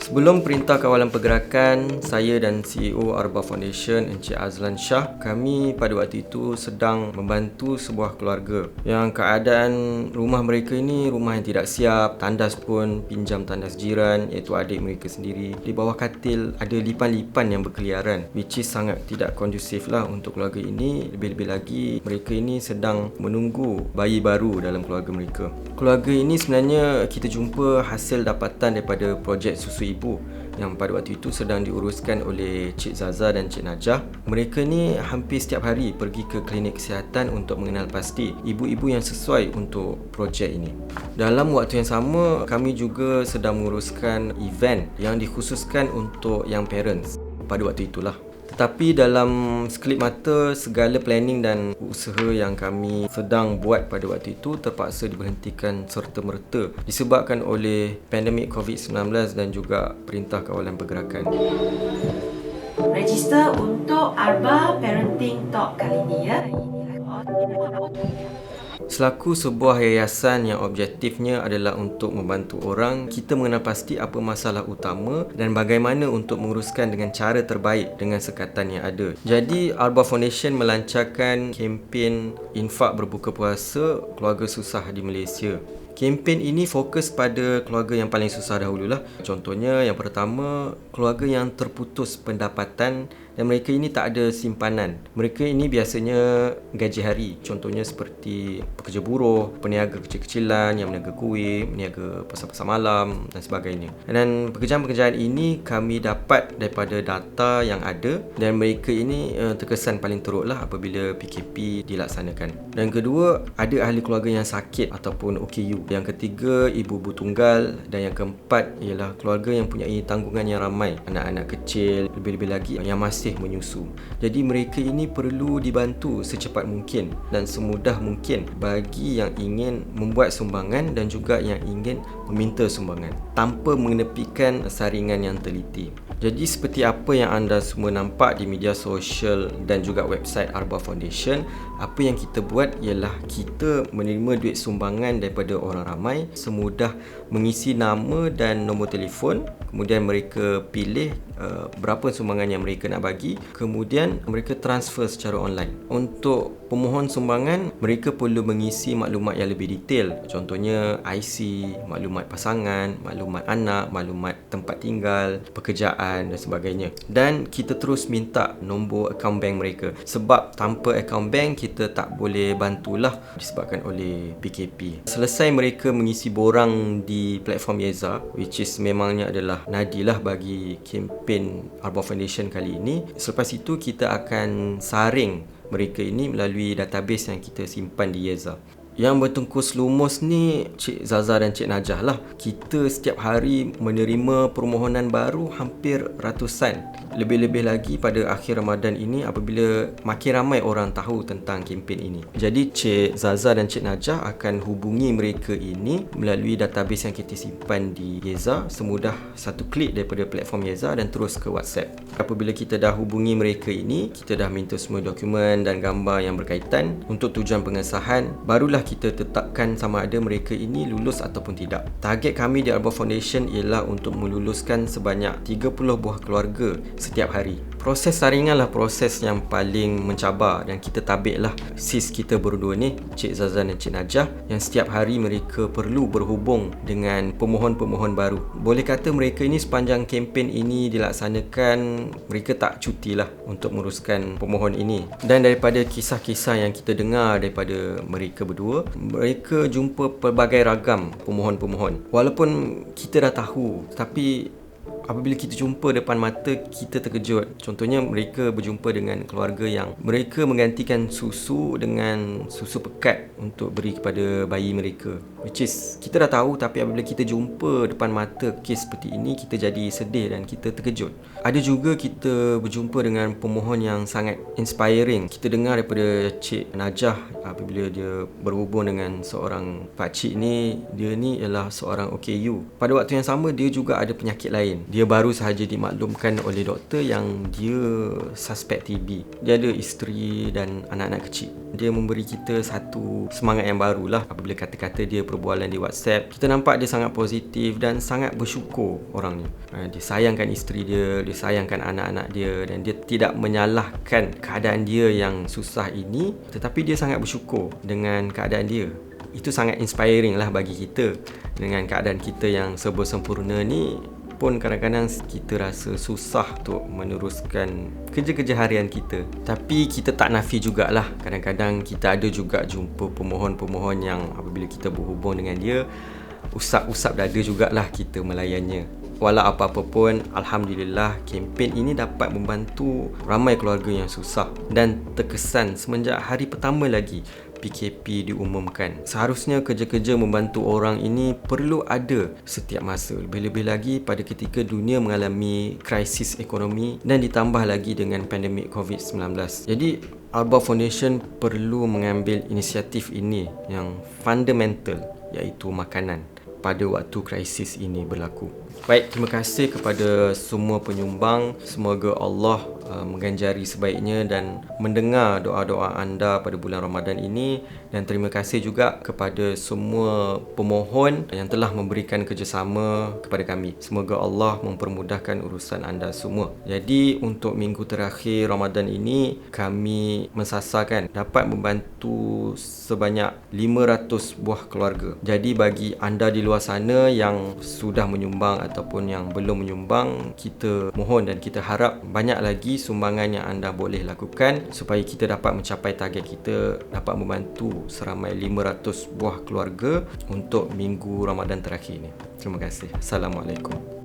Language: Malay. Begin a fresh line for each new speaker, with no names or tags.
Sebelum Perintah Kawalan Pergerakan, saya dan CEO Arba Foundation, Encik Azlan Shah, kami pada waktu itu sedang membantu sebuah keluarga yang keadaan rumah mereka ini rumah yang tidak siap, tandas pun pinjam tandas jiran, iaitu adik mereka sendiri. Di bawah katil ada lipan-lipan yang berkeliaran, which is sangat tidak kondusif lah untuk keluarga ini. Lebih-lebih lagi mereka ini sedang menunggu bayi baru dalam keluarga mereka. Keluarga ini sebenarnya kita jumpa hasil dapatan daripada projek Susu Ibu yang pada waktu itu sedang diuruskan oleh Cik Zaza dan Cik Najah. Mereka ni hampir setiap hari pergi ke klinik kesihatan untuk mengenal pasti ibu-ibu yang sesuai untuk projek ini. Dalam waktu yang sama, kami juga sedang menguruskan event yang dikhususkan untuk young parents pada waktu itulah. Tetapi dalam sekelip mata, segala planning dan usaha yang kami sedang buat pada waktu itu terpaksa diberhentikan serta-merta disebabkan oleh pandemik COVID-19 dan juga Perintah Kawalan Pergerakan.
Register untuk Arba Parenting Talk kali ini ya.
Selaku sebuah yayasan yang objektifnya adalah untuk membantu orang, kita mengenal pasti apa masalah utama dan bagaimana untuk menguruskan dengan cara terbaik dengan sekatan yang ada. Jadi, Arba Foundation melancarkan kempen infak berbuka puasa keluarga susah di Malaysia. Kempen ini fokus pada keluarga yang paling susah dahululah. Contohnya, yang pertama, keluarga yang terputus pendapatan dan mereka ini tak ada simpanan. Mereka ini biasanya gaji hari. Contohnya seperti pekerja buruh, peniaga kecil-kecilan yang meniaga kuih, meniaga pasar-pasar malam dan sebagainya. Dan pekerjaan-pekerjaan ini kami dapat daripada data yang ada dan mereka ini terkesan paling teruklah apabila PKP dilaksanakan. Dan kedua, ada ahli keluarga yang sakit ataupun OKU. Yang ketiga, ibu-ibu tunggal. Dan yang keempat ialah keluarga yang mempunyai tanggungan yang ramai, anak-anak kecil, lebih-lebih lagi yang masih menyusu. Jadi mereka ini perlu dibantu secepat mungkin dan semudah mungkin bagi yang ingin membuat sumbangan dan juga yang ingin meminta sumbangan tanpa mengenepikan saringan yang teliti. Jadi seperti apa yang anda semua nampak di media sosial dan juga website Arba Foundation, apa yang kita buat ialah kita menerima duit sumbangan daripada orang ramai, semudah mengisi nama dan nombor telefon, kemudian mereka pilih berapa sumbangan yang mereka nak bagi, kemudian mereka transfer secara online. Untuk pemohon sumbangan, mereka perlu mengisi maklumat yang lebih detail, contohnya IC, maklumat pasangan, maklumat anak, maklumat tempat tinggal, pekerjaan dan sebagainya. Dan kita terus minta nombor akaun bank mereka, sebab tanpa akaun bank kita tak boleh bantulah disebabkan oleh PKP. Selesai mereka mengisi borang di platform Yeza, which is memangnya adalah nadilah bagi kempen Arba Foundation kali ini. Selepas itu kita akan saring mereka ini melalui database yang kita simpan di Yeza. Yang bertungkus lumus ni Cik Zaza dan Cik Najah lah. Kita setiap hari menerima permohonan baru hampir ratusan. Lebih-lebih lagi pada akhir Ramadan ini apabila makin ramai orang tahu tentang kempen ini. Jadi Cik Zaza dan Cik Najah akan hubungi mereka ini melalui database yang kita simpan di Yeza, semudah satu klik daripada platform Yeza dan terus ke WhatsApp. Apabila kita dah hubungi mereka ini, kita dah minta semua dokumen dan gambar yang berkaitan untuk tujuan pengesahan, barulah kita tetapkan sama ada mereka ini lulus ataupun tidak. Target kami di Arba Foundation ialah untuk meluluskan sebanyak 30 buah keluarga setiap hari. Proses saringan lah proses yang paling mencabar dan kita tabiklah sis kita berdua ni, Cik Zaza dan Cik Najah, yang setiap hari mereka perlu berhubung dengan pemohon-pemohon baru. Boleh kata mereka ini sepanjang kempen ini dilaksanakan, mereka tak cuti lah untuk menguruskan pemohon ini. Dan daripada kisah-kisah yang kita dengar daripada mereka berdua, mereka jumpa pelbagai ragam pemohon-pemohon. Walaupun kita dah tahu, tapi apabila kita jumpa depan mata, kita terkejut. Contohnya mereka berjumpa dengan keluarga yang mereka menggantikan susu dengan susu pekat untuk beri kepada bayi mereka, which is kita dah tahu, tapi apabila kita jumpa depan mata kes seperti ini, kita jadi sedih dan kita terkejut. Ada juga kita berjumpa dengan pemohon yang sangat inspiring. Kita dengar daripada Cik Najah apabila dia berhubung dengan seorang pakcik ni, dia ni ialah seorang OKU. Pada waktu yang sama dia juga ada penyakit lain. Dia Dia baru sahaja dimaklumkan oleh doktor yang dia suspek TB. Dia ada isteri dan anak-anak kecil. Dia memberi kita satu semangat yang barulah apabila kata-kata dia perbualan di WhatsApp. Kita nampak dia sangat positif dan sangat bersyukur orang ni. Dia sayangkan isteri dia, dia sayangkan anak-anak dia, dan dia tidak menyalahkan keadaan dia yang susah ini, tetapi dia sangat bersyukur dengan keadaan dia. Itu sangat inspiring lah bagi kita. Dengan keadaan kita yang serba sempurna ni pun kadang-kadang kita rasa susah untuk meneruskan kerja-kerja harian kita. Tapi kita tak nafi jugalah, kadang-kadang kita ada juga jumpa pemohon-pemohon yang apabila kita berhubung dengan dia, usap-usap dada jugalah kita melayannya. Walau apa-apa pun, Alhamdulillah, kempen ini dapat membantu ramai keluarga yang susah dan terkesan semenjak hari pertama lagi PKP diumumkan. Seharusnya kerja-kerja membantu orang ini perlu ada setiap masa. Lebih-lebih lagi pada ketika dunia mengalami krisis ekonomi dan ditambah lagi dengan pandemik COVID-19. Jadi Alba Foundation perlu mengambil inisiatif ini yang fundamental, iaitu makanan pada waktu krisis ini berlaku. Baik, terima kasih kepada semua penyumbang. Semoga Allah mengganjari sebaiknya dan mendengar doa-doa anda pada bulan Ramadan ini. Dan terima kasih juga kepada semua pemohon yang telah memberikan kerjasama kepada kami. Semoga Allah mempermudahkan urusan anda semua. Jadi untuk minggu terakhir Ramadan ini, kami mensasarkan dapat membantu sebanyak 500 buah keluarga. Jadi bagi anda di luar sana yang sudah menyumbang ataupun yang belum menyumbang, kita mohon dan kita harap banyak lagi sumbangan yang anda boleh lakukan supaya kita dapat mencapai target kita, dapat membantu seramai 500 buah keluarga untuk minggu Ramadan terakhir ini. Terima kasih. Assalamualaikum.